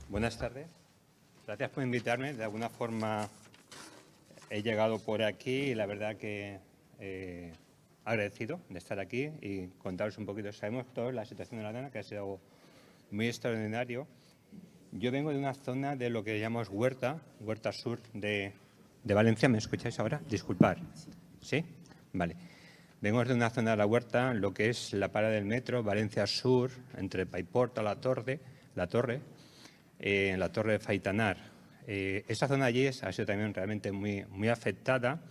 Buenas tardes. Gracias por invitarme. De alguna forma he llegado por aquí y la verdad que agradecido de estar aquí y contaros un poquito. Sabemos todos la situación de la Dana, que ha sido muy extraordinario. Yo vengo de una zona de lo que llamamos Huerta Sur de Valencia. ¿Me escucháis ahora? Disculpad. ¿Sí? Vale. Vengo de una zona de la Huerta, lo que es la parada del metro, Valencia Sur, entre Paiporta, la Torre, en la Torre de Faitanar. Esa zona allí ha sido también realmente muy afectada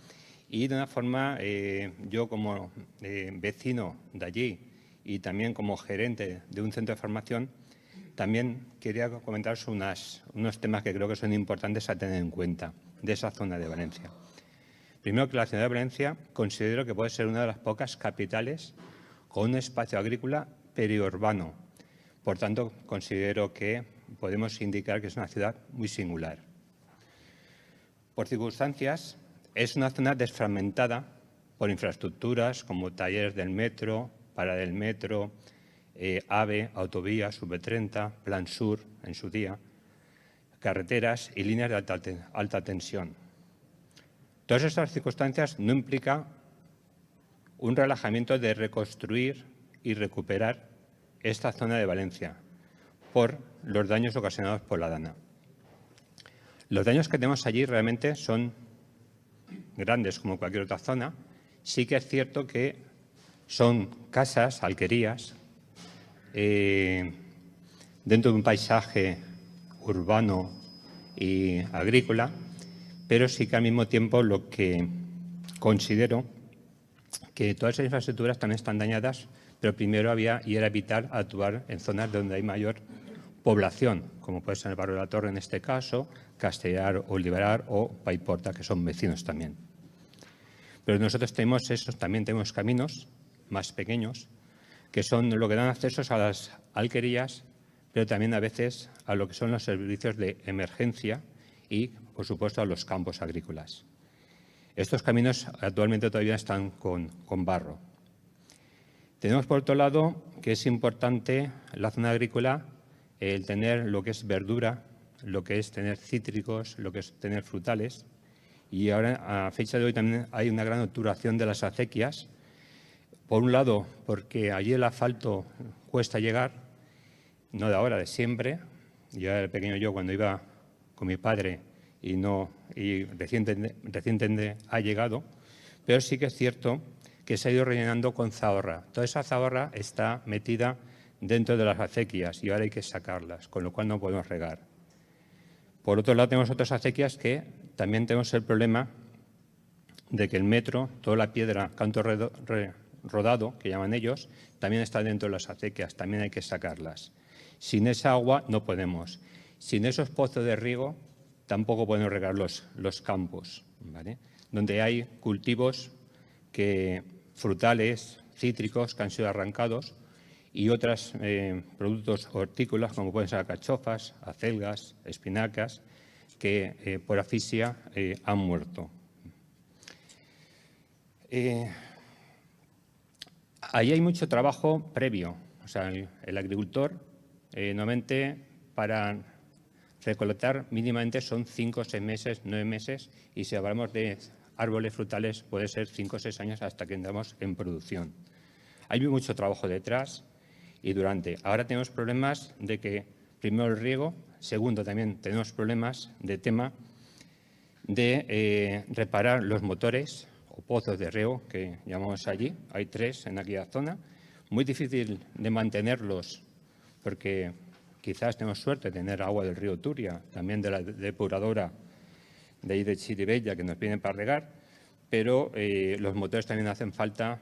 y de una forma, yo como vecino de allí y también como gerente de un centro de formación, también quería comentaros unos temas que creo que son importantes a tener en cuenta de esa zona de Valencia. Primero, que la ciudad de Valencia considero que puede ser una de las pocas capitales con un espacio agrícola periurbano. Por tanto, considero que podemos indicar que es una ciudad muy singular. Por circunstancias, es una zona desfragmentada por infraestructuras como talleres del metro, parada del metro, AVE, autovía, Sub-30, Plan Sur en su día, carreteras y líneas de alta tensión. Todas estas circunstancias no implican un relajamiento de reconstruir y recuperar esta zona de Valencia por los daños ocasionados por la Dana. Los daños que tenemos allí realmente son grandes como cualquier otra zona. Sí que es cierto que son casas, alquerías, dentro de un paisaje urbano y agrícola, pero sí que al mismo tiempo lo que considero que todas esas infraestructuras también están dañadas, pero primero era vital actuar en zonas donde hay mayor población, como puede ser el barrio de la Torre en este caso, Castellar, Oliverar o Paiporta, que son vecinos también. Pero nosotros también tenemos caminos más pequeños, que son lo que dan accesos a las alquerías, pero también a veces a lo que son los servicios de emergencia y, por supuesto, a los campos agrícolas. Estos caminos actualmente todavía están con barro. Tenemos, por otro lado, que es importante la zona agrícola el tener lo que es verdura, lo que es tener cítricos, lo que es tener frutales. Y ahora, a fecha de hoy, también hay una gran obturación de las acequias. Por un lado, porque allí el asfalto cuesta llegar, no de ahora, de siempre. Yo era pequeño cuando iba con mi padre y recientemente ha llegado, pero sí que es cierto que se ha ido rellenando con zahorra. Toda esa zahorra está metida dentro de las acequias y ahora hay que sacarlas, con lo cual no podemos regar. Por otro lado, tenemos otras acequias que también tenemos el problema de que el metro, toda la piedra, canto rodado, que llaman ellos, también está dentro de las acequias, también hay que sacarlas. Sin esa agua no podemos. Sin esos pozos de riego tampoco podemos regar los campos, ¿vale? Donde hay cultivos frutales, cítricos, que han sido arrancados y otros productos hortícolas, como pueden ser alcachofas, acelgas, espinacas, que por asfixia han muerto. Ahí hay mucho trabajo previo. O sea, el agricultor, normalmente, para recolectar mínimamente son 5 o 6 meses, 9 meses, y si hablamos de árboles frutales puede ser 5 o 6 años hasta que entramos en producción. Hay mucho trabajo detrás y durante. Ahora tenemos problemas de que, primero, el riego, segundo, también tenemos problemas de tema de reparar los motores o pozos de riego que llamamos allí. Hay 3 en aquella zona. Muy difícil de mantenerlos porque quizás tenemos suerte de tener agua del río Turia, también de la depuradora de ahí de Chiribella, que nos vienen para regar, pero los motores también hacen falta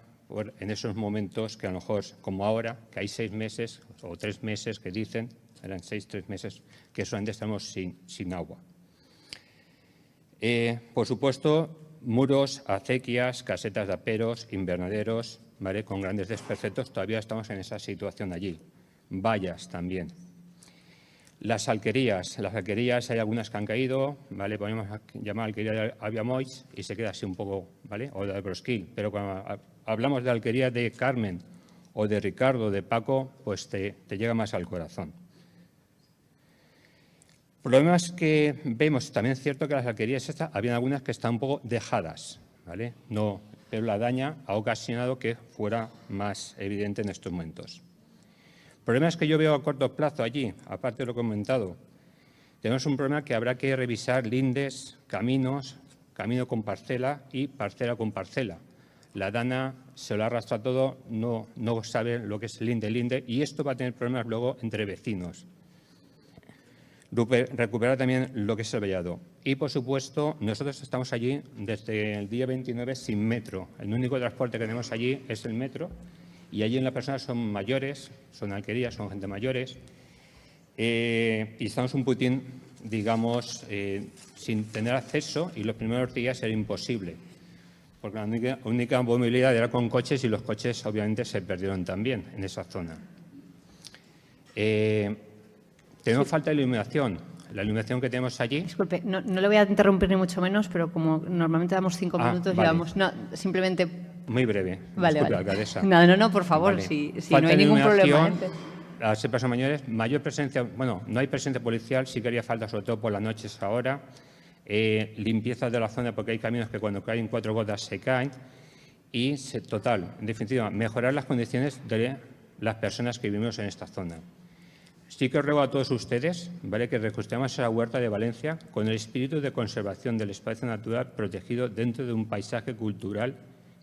en esos momentos que a lo mejor, como ahora, que hay 6 meses o 3 meses que dicen, eran 3 meses, que solamente estamos sin agua. Por supuesto, muros, acequias, casetas de aperos, invernaderos, ¿vale? Con grandes desperfectos, todavía estamos en esa situación allí. Vallas también. Las alquerías hay algunas que han caído, ¿vale? Podemos llamar alquería de Aviamois y se queda así un poco, ¿vale? O de Brosquil, pero cuando hablamos de alquería de Carmen o de Ricardo, de Paco, pues te llega más al corazón. Problemas que vemos, también es cierto que las alquerías estas, había algunas que están un poco dejadas, ¿vale? No, pero la daña ha ocasionado que fuera más evidente en estos momentos. Problemas que yo veo a corto plazo allí, aparte de lo comentado. Tenemos un problema que habrá que revisar lindes, caminos, camino con parcela y parcela con parcela. La dana se lo arrastra todo, no sabe lo que es linde, y esto va a tener problemas luego entre vecinos. Recuperar también lo que es el vallado. Y, por supuesto, nosotros estamos allí desde el día 29 sin metro. El único transporte que tenemos allí es el metro, y allí las personas son mayores, son alquerías, son gente mayores, y estamos un putín, digamos, sin tener acceso, y los primeros días era imposible, porque la única movilidad era con coches, y los coches obviamente se perdieron también en esa zona. Tenemos falta de iluminación. La iluminación que tenemos allí… Disculpe, no le voy a interrumpir ni mucho menos, pero como normalmente damos 5 minutos, vale. llevamos… No, simplemente… Muy breve. Vale, Disculpe, vale. alcaldesa. No, por favor, Vale. si Falta no hay de ningún problema. iluminación, las personas mayores, mayor presencia, bueno, no hay presencia policial, sí que haría falta, sobre todo por las noches ahora, limpieza de la zona, porque hay caminos que cuando caen 4 gotas se caen, y total, en definitiva, mejorar las condiciones de las personas que vivimos en esta zona. Sí que os ruego a todos ustedes, ¿vale?, que reconstruyamos esa huerta de Valencia con el espíritu de conservación del espacio natural protegido dentro de un paisaje cultural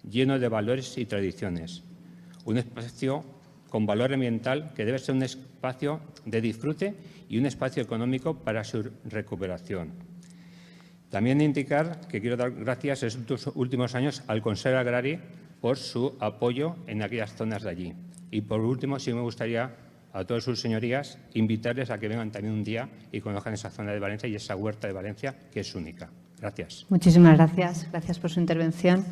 lleno de valores y tradiciones. Un espacio con valor ambiental que debe ser un espacio de disfrute y un espacio económico para su recuperación. También indicar que quiero dar gracias en estos últimos años al Consell Agrari por su apoyo en aquellas zonas de allí. Y por último, sí me gustaría a todas sus señorías invitarles a que vengan también un día y conozcan esa zona de Valencia y esa huerta de Valencia que es única. Gracias. Muchísimas gracias. Gracias por su intervención.